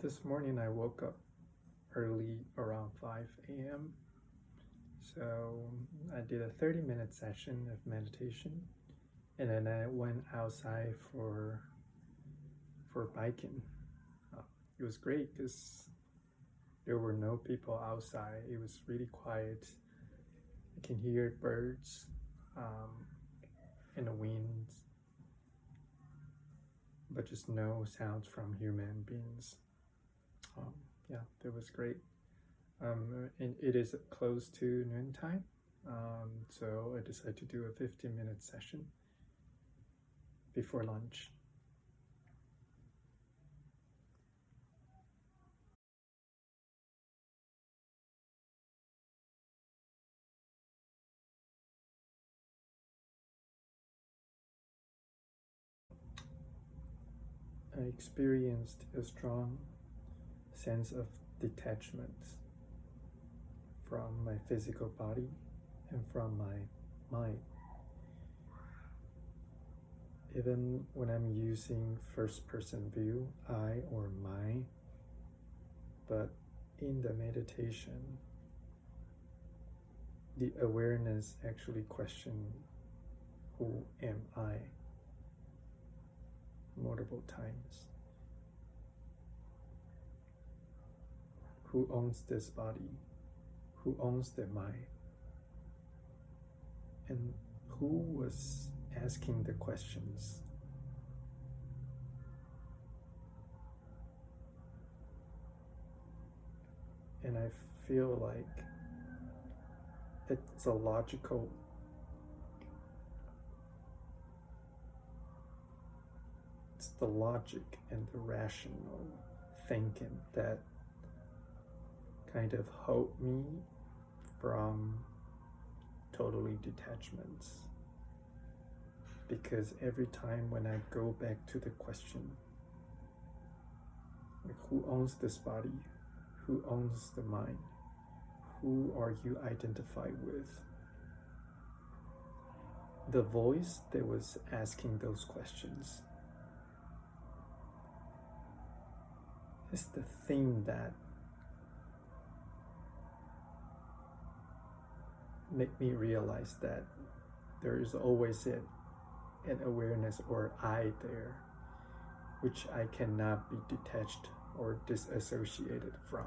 This morning I woke up early around 5 a.m. So I did a 30-minute session of meditation, and then I went outside for biking. It was great because there were no people outside. It was really quiet. I can hear birds and the wind, but just no sounds from human beings. Yeah, that was great. And it is close to noontime, so I decided to do a 15-minute session before lunch. I experienced a strong sense of detachment from my physical body and from my mind. Even when I'm using first-person view, I or my, but in the meditation, the awareness actually questions who am I multiple times. Who owns this body? Who owns the mind? And who was asking the questions? And I feel like it's a logical it's the logic and the rational thinking that kind of helped me from totally detachment. Because every time when I go back to the question, like, who owns this body? Who owns the mind? Who are you identified with? The voice that was asking those questions is the thing that make me realize that there is always an awareness or I there, which I cannot be detached or disassociated from.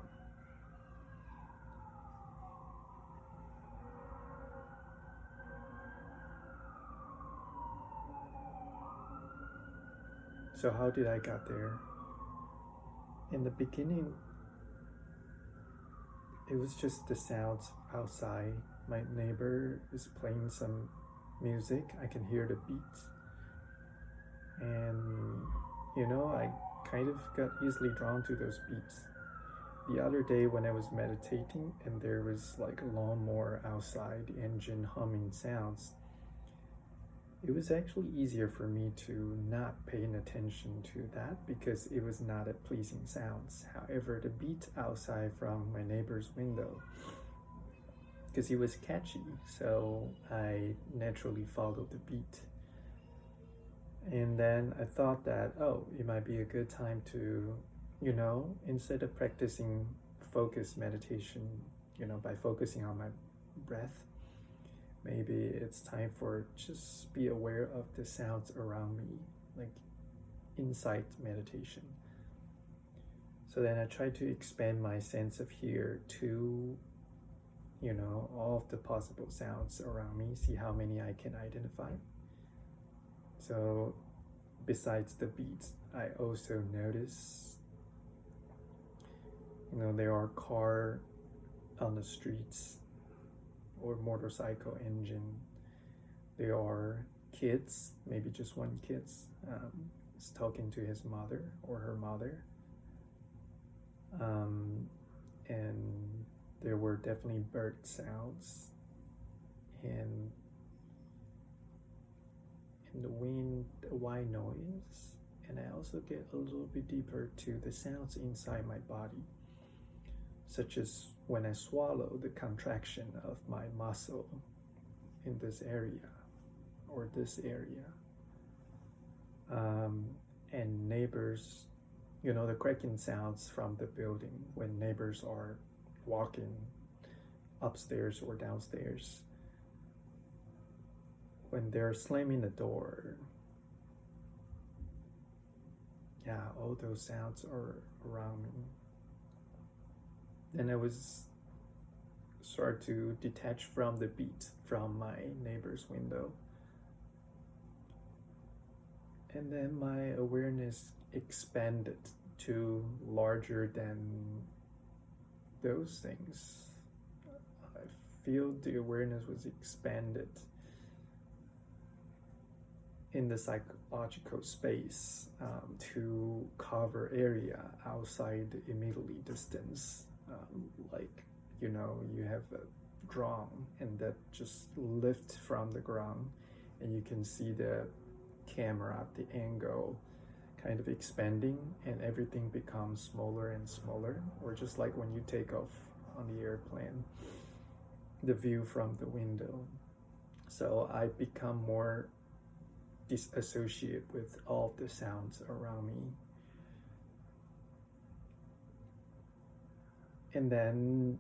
So how did I get there? In the beginning, it was just the sounds outside. My neighbor is playing some music. I can hear the beats. And, I kind of got easily drawn to those beats. The other day when I was meditating and there was like a lawnmower outside, the engine humming sounds, it was actually easier for me to not paying attention to that because it was not a pleasing sounds. However, the beat outside from my neighbor's window, because it was catchy, so I naturally followed the beat. And then I thought that, it might be a good time to, instead of practicing focused meditation, by focusing on my breath, maybe it's time for just be aware of the sounds around me, like insight meditation. So then I try to expand my sense of hear to, all of the possible sounds around me, see how many I can identify. So besides the beats, I also notice, there are cars on the streets or motorcycle engine. There are kids, maybe just one kid, is talking to his mother or her mother. And there were definitely bird sounds and the wind, the white noise. And I also get a little bit deeper to the sounds inside my body, such as when I swallow, the contraction of my muscle in this area or this area. And neighbors, the cracking sounds from the building when neighbors are walking upstairs or downstairs, when they're slamming the door. Yeah, all those sounds are around me. And I was start to detach from the beat from my neighbor's window. And then my awareness expanded to larger than those things. I feel the awareness was expanded in the psychological space to cover area outside the immediately distance. Like, you have a drum and that just lift from the ground, and you can see the camera, the angle kind of expanding, and everything becomes smaller and smaller, or just like when you take off on the airplane, the view from the window. So I become more disassociated with all the sounds around me. And then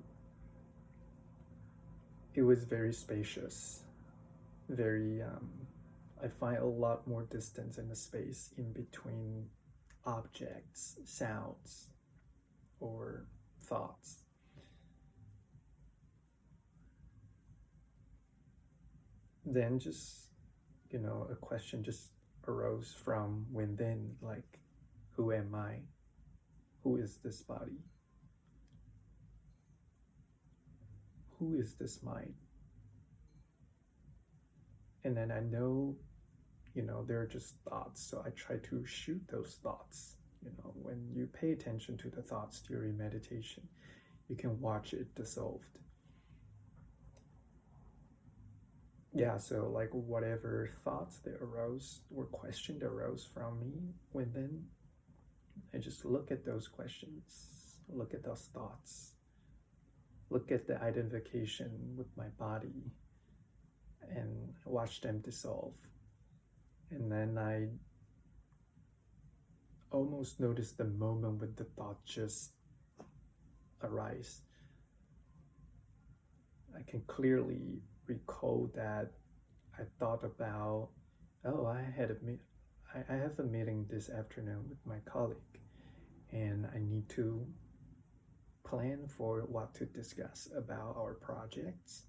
it was very spacious, very I find a lot more distance in the space in between objects, sounds, or thoughts. Then just, a question just arose from within, like, who am I? Who is this body? Who is this mind? And then I know, they're just thoughts. So I try to shoot those thoughts. When you pay attention to the thoughts during meditation, you can watch it dissolved. Yeah, so like whatever thoughts that arose or question that arose from me within, I just look at those questions, look at those thoughts, look at the identification with my body, and watch them dissolve. And then I almost notice the moment when the thought just arise. I can clearly recall that I thought about, oh, I have a meeting this afternoon with my colleague, and I need to plan for what to discuss about our projects.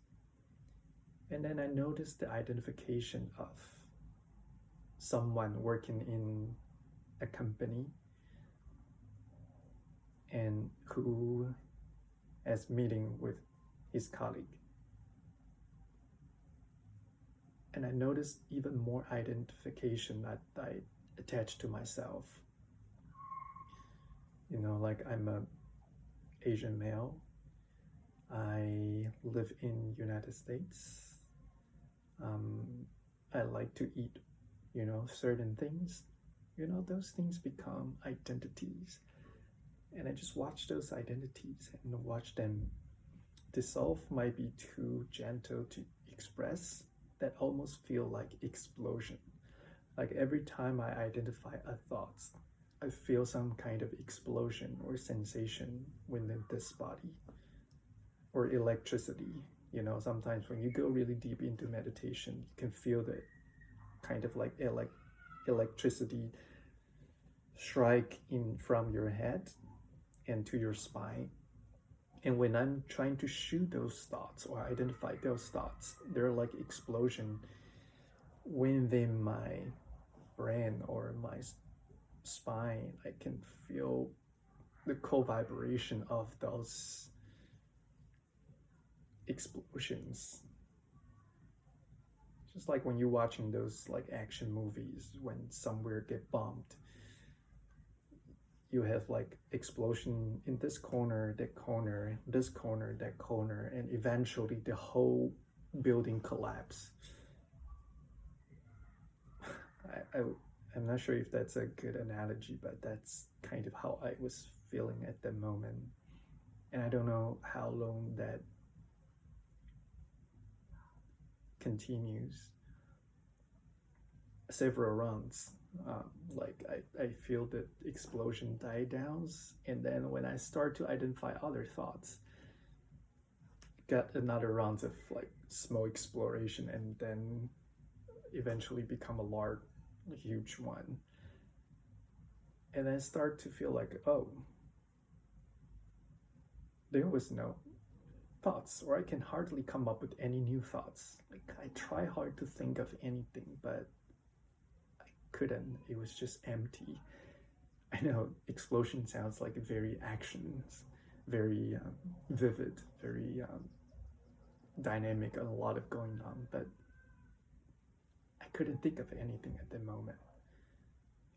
And then I noticed the identification of someone working in a company and who has meeting with his colleague. And I noticed even more identification that I attached to myself. Like I'm a Asian male. I live in United States. I like to eat, certain things. Those things become identities. And I just watch those identities and watch them dissolve might be too gentle to express, that almost feel like explosion. Like every time I identify a thought, I feel some kind of explosion or sensation within this body, or electricity. Sometimes when you go really deep into meditation, you can feel the kind of like electricity strike in from your head and to your spine. And when I'm trying to shoot those thoughts or identify those thoughts, they're like explosion within my brain or my spine. I can feel the co-vibration of those explosions. Just like when you're watching those like action movies, when somewhere get bombed, you have like explosion in this corner, that corner, this corner, that corner, and eventually the whole building collapse. I'm not sure if that's a good analogy, but that's kind of how I was feeling at the moment. And I don't know how long that continues. Several rounds, Like I feel the explosion die downs, and then when I start to identify other thoughts, get another rounds of like small exploration, and then eventually become a large, huge one. And then start to feel like, oh, there was no thoughts, or I can hardly come up with any new thoughts. Like I try hard to think of anything, but I couldn't. It was just empty. I know explosion sounds like very actions, very vivid, very dynamic, and a lot of going on, but I couldn't think of anything at the moment.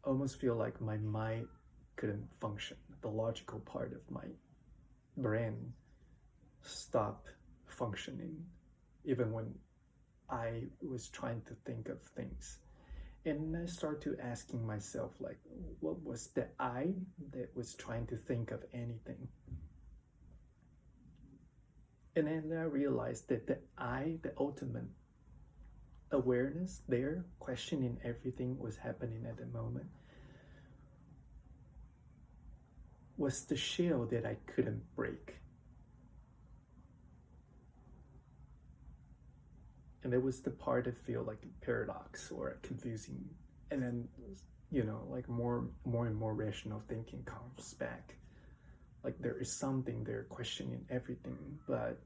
Almost feel like my mind couldn't function. The logical part of my brain stopped functioning, even when I was trying to think of things. And I start to asking myself, like, what was the I that was trying to think of anything? And then I realized that the I, the ultimate awareness there, questioning everything was happening at the moment, was the shell that I couldn't break. And it was the part that feel like a paradox or a confusing. And then, like more and more rational thinking comes back. Like there is something there questioning everything, but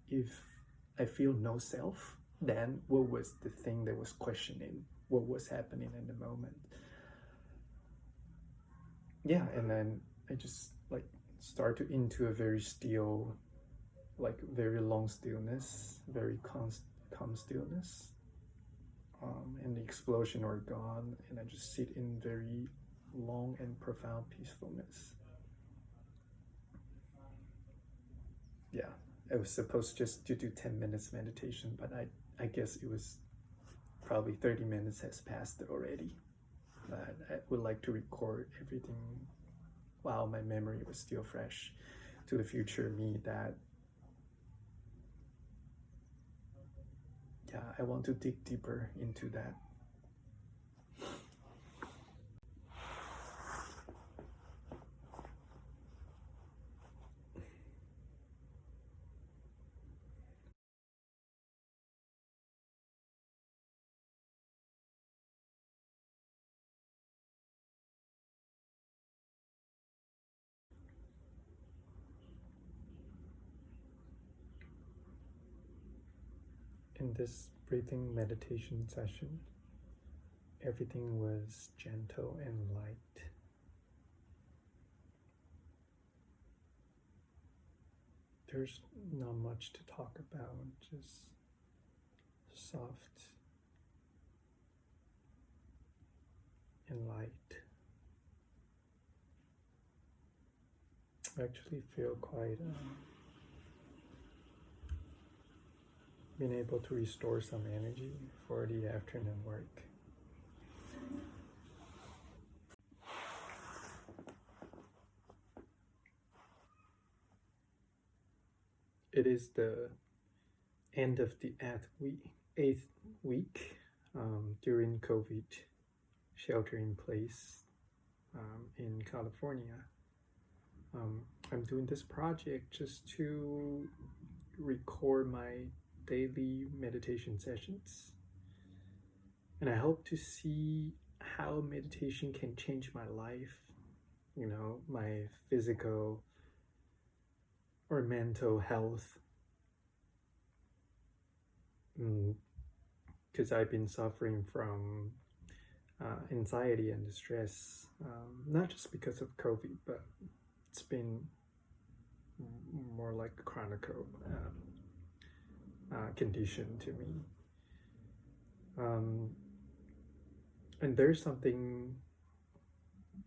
if I feel no self, then what was the thing that was questioning what was happening in the moment? Yeah, and then I just like start to into a very still, like very long stillness, very calm stillness, and the explosion are gone, and I just sit in very long and profound peacefulness. Yeah, I was supposed just to do 10 minutes meditation, but I guess it was probably 30 minutes has passed already. But I would like to record everything while my memory was still fresh to the future me, that yeah, I want to dig deeper into that. In this breathing meditation session, everything was gentle and light. There's not much to talk about, just soft and light. I actually feel quite being able to restore some energy for the afternoon work. It is the end of the eighth week during COVID shelter in place in California. I'm doing this project just to record my daily meditation sessions. And I hope to see how meditation can change my life, my physical or mental health. Because I've been suffering from anxiety and stress, not just because of COVID, but it's been more like a chronic condition to me. And there's something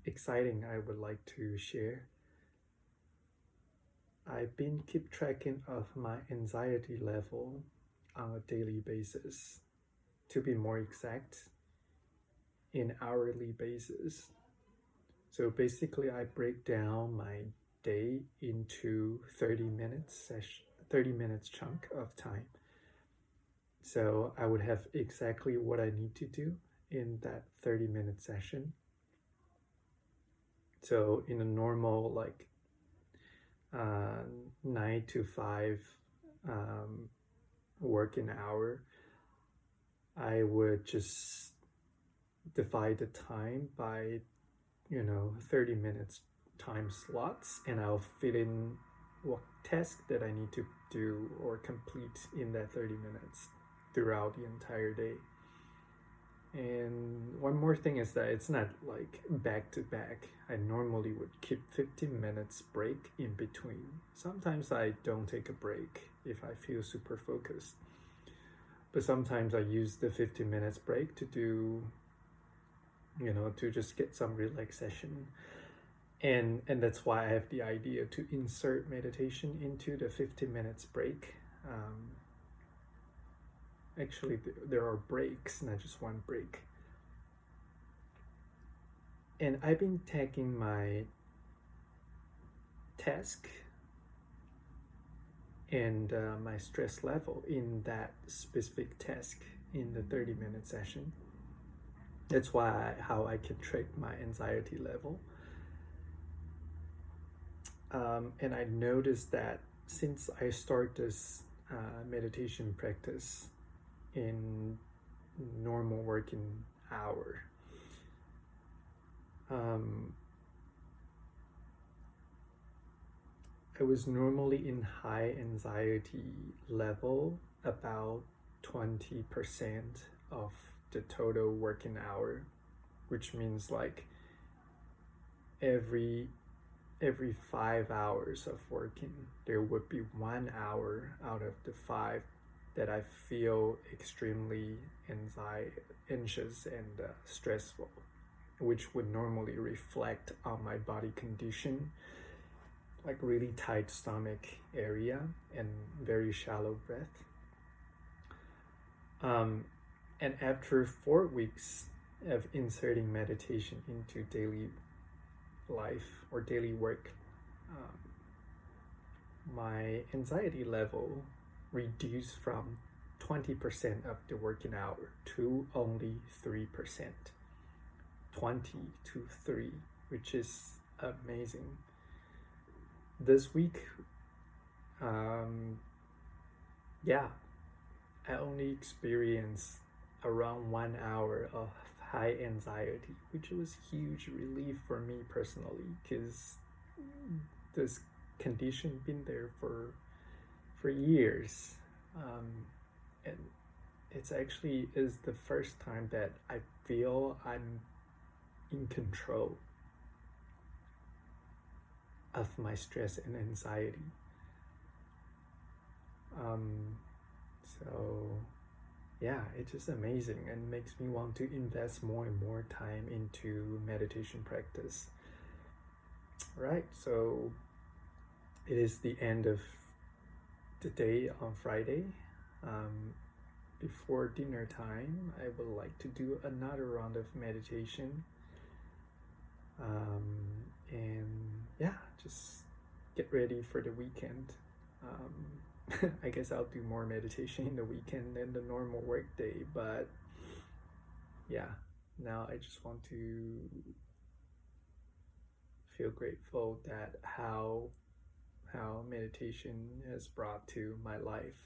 exciting I would like to share. I've been keep tracking of my anxiety level on a daily basis, to be more exact, in hourly basis. So basically I break down my day into 30 minutes chunk of time. So I would have exactly what I need to do in that 30-minute session. So in a normal like uh, 9 to 5 um, working hour, I would just divide the time by 30 minutes time slots, and I'll fit in what task that I need to do or complete in that 30 minutes throughout the entire day. And one more thing is that it's not like back to back. I normally would keep 15 minutes break in between. Sometimes I don't take a break if I feel super focused. But sometimes I use the 15 minutes break to do, to just get some relaxation. And that's why I have the idea to insert meditation into the 15 minutes break. Actually, there are breaks, not just one break. And I've been tagging my task and my stress level in that specific task in the 30-minute session. That's how I can track my anxiety level. And I noticed that since I start this meditation practice in normal working hour, I was normally in high anxiety level about 20% of the total working hour, which means like every 5 hours of working, there would be 1 hour out of the 5 that I feel extremely anxious and stressful, which would normally reflect on my body condition, like really tight stomach area and very shallow breath. And after 4 weeks of inserting meditation into daily life or daily work, my anxiety level reduced from 20% of the working hour to only 3%. 20 to 3, which is amazing. This week, I only experienced around 1 hour of high anxiety, which was huge relief for me personally, because this condition been there for years, and it's actually is the first time that I feel I'm in control of my stress and anxiety. So yeah, it's just amazing and makes me want to invest more and more time into meditation practice. Right, so it is the end of the day on Friday. Before dinner time, I would like to do another round of meditation. And yeah, just get ready for the weekend. I guess I'll do more meditation in the weekend than the normal work day, but yeah, now I just want to feel grateful that how meditation has brought to my life